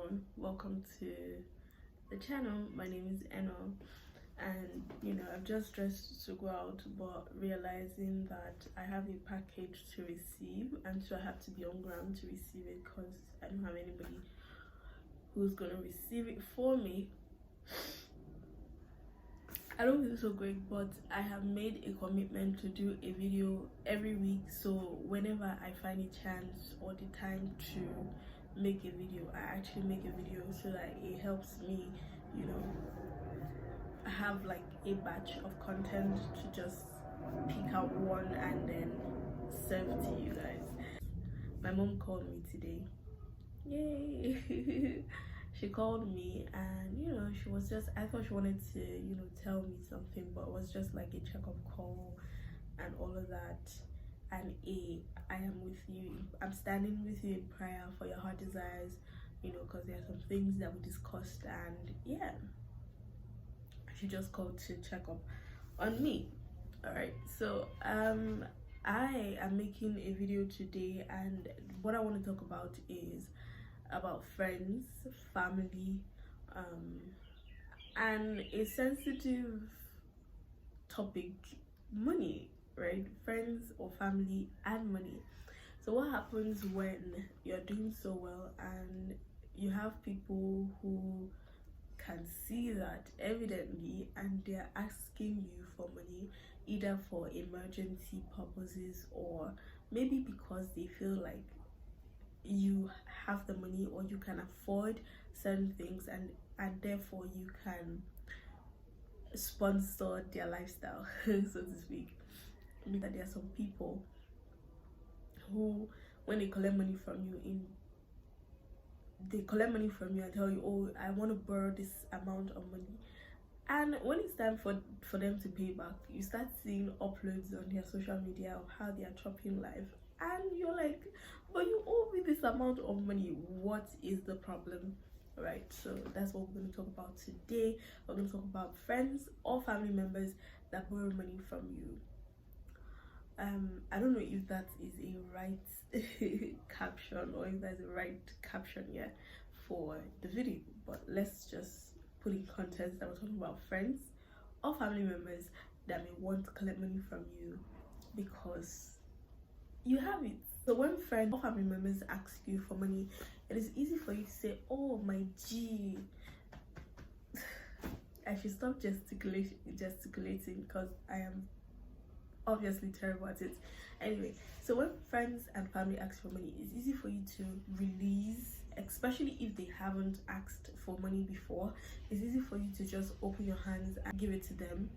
everyone, welcome to the channel. My name is Eno, and I've just dressed to go out, but realizing that I have a package to receive, and so I have to be on ground to receive it because I don't have anybody who's gonna receive it for me. I don't feel so great, but I have made a commitment to do a video every week, so whenever I find a chance or the time to make a video, I actually make a video so that it helps me have like a batch of content to just pick out one and then serve to you guys. My mom called me today. Yay. She called me and she was just, I thought she wanted to tell me something, but it was just like a checkup call and all of that. And I am with you, I'm standing with you in prayer for your heart desires, because there are some things that we discussed. And yeah, she just called to check up on me. All right, so I am making a video today, and what I want to talk about is about friends, family, and a sensitive topic, money, right? Friends or family and money. So what happens when you're doing so well and you have people who can see that evidently, and they're asking you for money, either for emergency purposes or maybe because they feel like you have the money or you can afford certain things, and therefore you can sponsor their lifestyle so to speak. I mean that there are some people who, when they collect money from you, and tell you, oh, I want to borrow this amount of money, and when it's time for them to pay back, you start seeing uploads on their social media of how they are chopping life, and you're like, but you owe me this amount of money, what is the problem? Right, so that's what we're going to talk about today. We're going to talk about friends or family members that borrow money from you. I don't know if that is a right caption, or if there's a right caption yet for the video, but let's just put in context that we're talking about friends or family members that may want to collect money from you because you have it. So when friends or family members ask you for money, it is easy for you to say, oh my G, I should stop gesticulating because I am obviously terrible at it. Anyway, so when friends and family ask for money, it's easy for you to release, especially if they haven't asked for money before. It's easy for you to just open your hands and give it to them.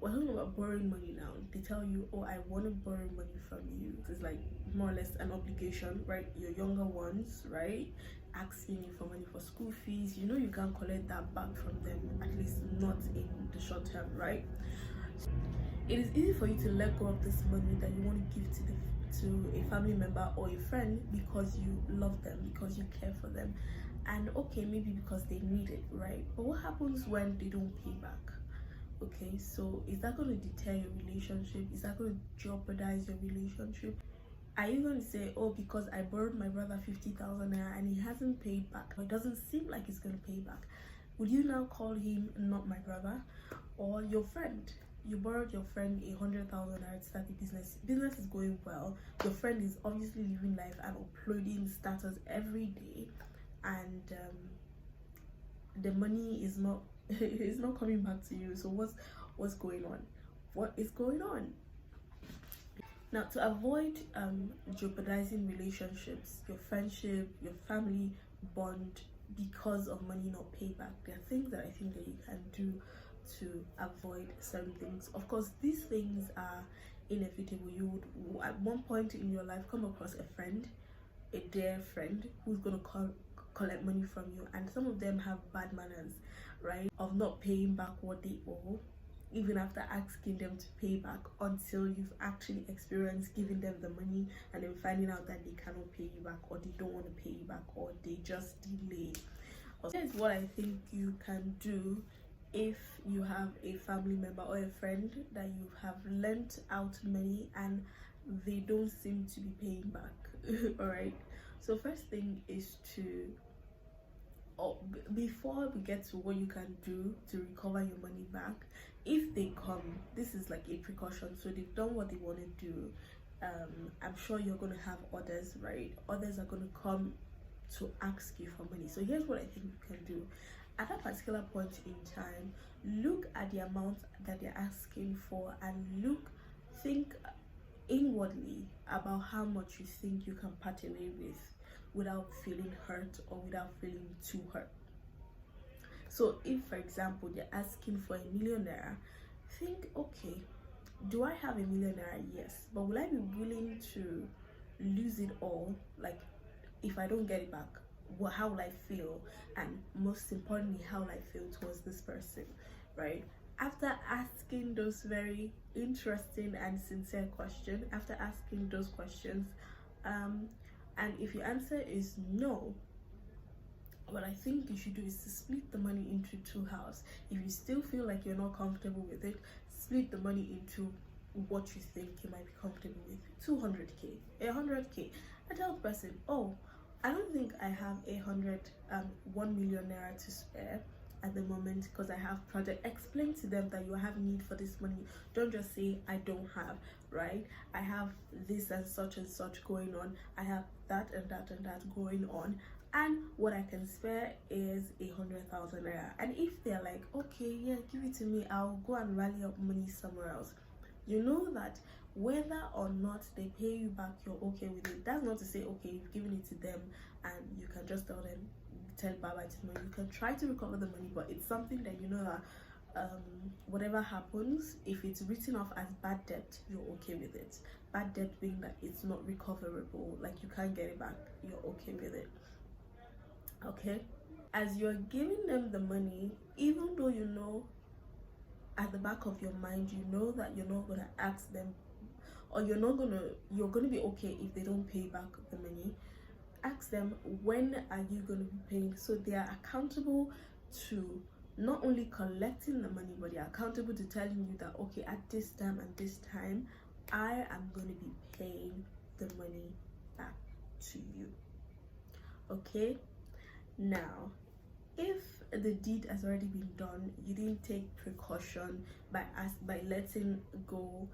We're talking about borrowing money now. They tell you, oh, I want to borrow money from you. It's like more or less an obligation, right? Your younger ones, right, asking you for money for school fees. You can't collect that back from them, at least not in the short term, right? It is easy for you to let go of this money that you want to give to a family member or a friend because you love them, because you care for them, and okay, maybe because they need it, right? But what happens when they don't pay back? Okay, so is that going to deter your relationship? Is that going to jeopardize your relationship? Are you going to say, oh, because I borrowed my brother 50,000 naira and he hasn't paid back, or it doesn't seem like he's going to pay back, would you now call him not my brother? Or your friend, you borrowed your friend 100,000 naira to start a business is going well, your friend is obviously living life and uploading status every day, and the money is not it's not coming back to you. So what's going on? What is going on? Now, to avoid jeopardizing relationships, your friendship, your family bond, because of money not payback, there are things that I think that you can do to avoid certain things. Of course, these things are inevitable. You would at one point in your life come across a friend, a dear friend, who's gonna collect money from you, and some of them have bad manners, right, of not paying back what they owe, even after asking them to pay back, until you've actually experienced giving them the money and then finding out that they cannot pay you back, or they don't want to pay you back, or they just delay. Here's what I think you can do if you have a family member or a friend that you have lent out money and they don't seem to be paying back. All right, so first thing is to before we get to what you can do to recover your money back, if they come, this is like a precaution. So they've done what they want to do. I'm sure you're going to have others, right? Others are going to come to ask you for money. So here's what I think you can do. At that particular point in time, look at the amount that they're asking for, and think inwardly about how much you think you can part away with without feeling hurt or without feeling too hurt. So if, for example, they're asking for £1 million, think, okay, do I have £1 million? Yes, but will I be willing to lose it all? Like, if I don't get it back, how will I feel? And most importantly, how will I feel towards this person, right? After asking those very interesting and sincere questions, after asking those questions, and if your answer is no, what I think you should do is to split the money into two halves. If you still feel like you're not comfortable with it, split the money into what you think you might be comfortable with. 200k, 100k. I tell the person, oh, I don't think I have 1 million naira to spare at the moment because I have project. Explain to them that you have need for this money. Don't just say I don't have, right? I have this and such going on. I have that and that and that going on, and what I can spare is 100,000 naira. And if they're like, okay, yeah, give it to me, I'll go and rally up money somewhere else, you know that whether or not they pay you back, you're okay with it. That's not to say, okay, you've given it to them and you can just tell bye-bye to the money. You can try to recover the money, but it's something that you know that whatever happens, if it's written off as bad debt, you're okay with it. Bad debt being that it's not recoverable, like you can't get it back, you're okay with it. Okay, as you're giving them the money, even though you know at the back of your mind, you know that you're not gonna ask them, or you're gonna be okay if they don't pay back the money. Ask them, when are you going to be paying? So they are accountable to not only collecting the money, but they are accountable to telling you that, okay, at this time and this time, I am going to be paying the money back to you. Okay, now if the deed has already been done, you didn't take precaution by letting go.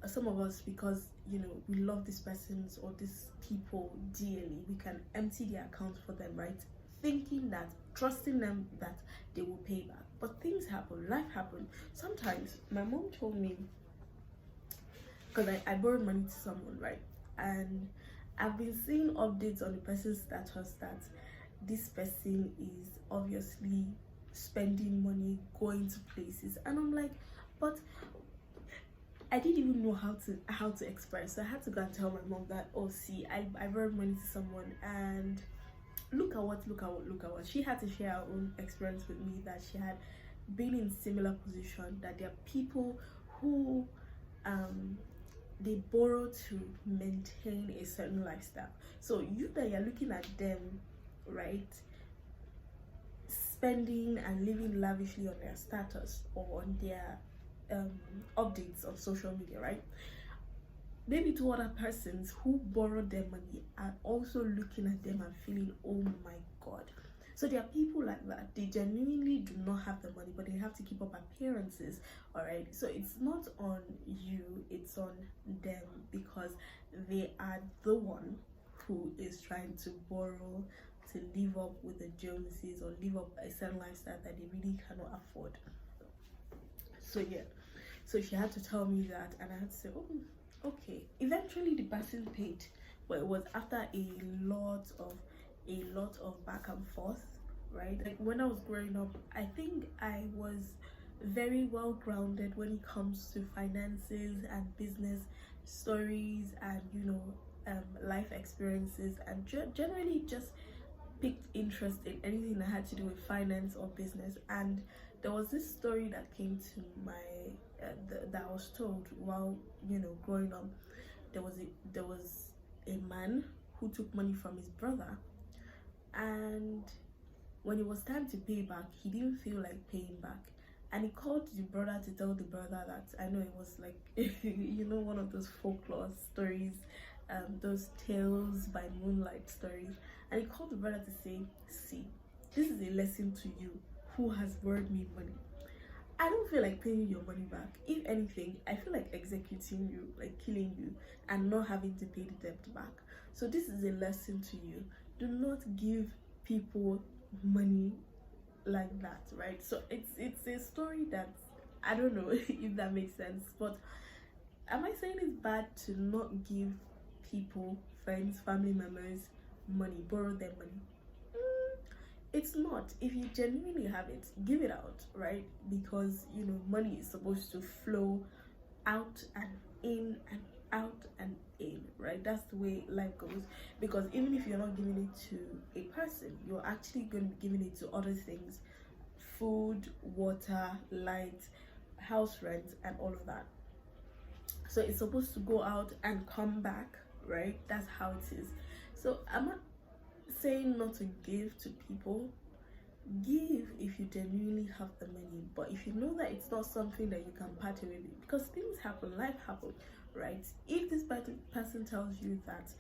Some of us, because you know we love these persons or these people dearly, we can empty their account for them, right? Thinking that, trusting them that they will pay back. But things happen, life happens. Sometimes my mom told me, because I borrowed money to someone, right? And I've been seeing updates on the person's status that this person is obviously spending money, going to places, and I'm like, but I didn't even know how to express. So I had to go and tell my mom that, oh, see, I borrowed money to someone, and look at what she had to share her own experience with me, that she had been in similar position, that there are people who they borrow to maintain a certain lifestyle. So you that you're looking at them, right, spending and living lavishly on their status or on their updates on social media, right? Maybe two other persons who borrowed their money are also looking at them and feeling, oh my god. So there are people like that. They genuinely do not have the money, but they have to keep up appearances. All right, so it's not on you, it's on them, because they are the one who is trying to borrow to live up with the Joneses or live up a certain lifestyle that they really cannot afford. So yeah, so she had to tell me that, and I had to say, oh, okay. Eventually the person paid, but it was after a lot of back and forth, right? Like when I was growing up, I think I was very well grounded when it comes to finances and business stories and, you know, life experiences, and generally just picked interest in anything that had to do with finance or business. And there was this story that came to my that I was told while, you know, growing up. There was a man who took money from his brother, and when it was time to pay back, he didn't feel like paying back, and he called the brother to tell the brother that, I know it was like you know, one of those folklore stories, those tales by moonlight stories, and he called the brother to say, see, this is a lesson to you who has borrowed me money. I don't feel like paying your money back. If anything, I feel like executing you, like killing you, and not having to pay the debt back. So this is a lesson to you. Do not give people money like that, right? So it's a story that, I don't know if that makes sense, but am I saying it's bad to not give people, friends, family members money, borrow their money? It's not. If you genuinely have it, give it out, right? Because you know money is supposed to flow out and in and out and in, right? That's the way life goes. Because even if you're not giving it to a person, you're actually going to be giving it to other things: food, water, light, house rent, and all of that. So it's supposed to go out and come back, right? That's how it is. So I'm not saying not to give to people. Give if you genuinely have the money, but if you know that it's not something that you can part away with, because things happen, life happens, right? If this person tells you that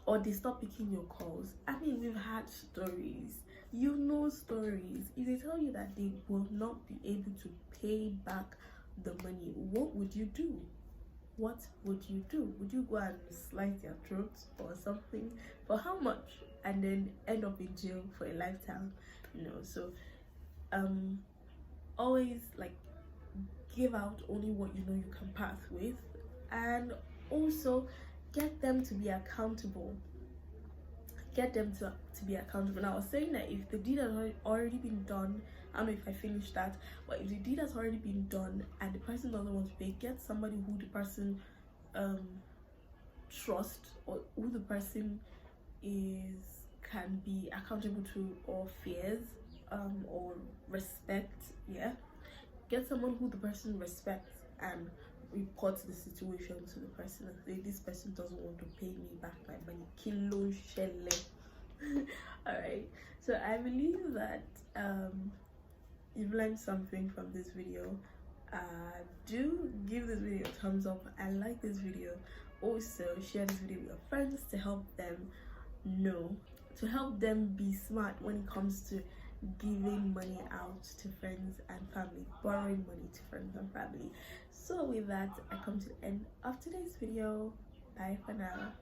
or they stop picking your calls, I mean, we've had stories, you know, stories. If they tell you that they will not be able to pay back the money, what would you do? What would you do? Would you go and slice their throats or something? For how much? And then end up in jail for a lifetime? You know, so always like give out only what you know you can part with, and also get them to be accountable. Get them to be accountable. Now, I was saying that if the deed has already been done, I don't know if I finished that, but if the deed has already been done and the person doesn't want to pay, get somebody who the person trust, or who the person can be accountable to, or fears, or respect. Yeah, get someone who the person respects and report the situation to the person and say, this person doesn't want to pay me back my money. Kilo shele. All right, so I believe that you've learned something from this video. Do give this video a thumbs up and like this video. Also share this video with your friends to help them know, to help them be smart when it comes to giving money out to friends and family, borrowing money to friends and family. So with that, I come to the end of today's video. Bye for now.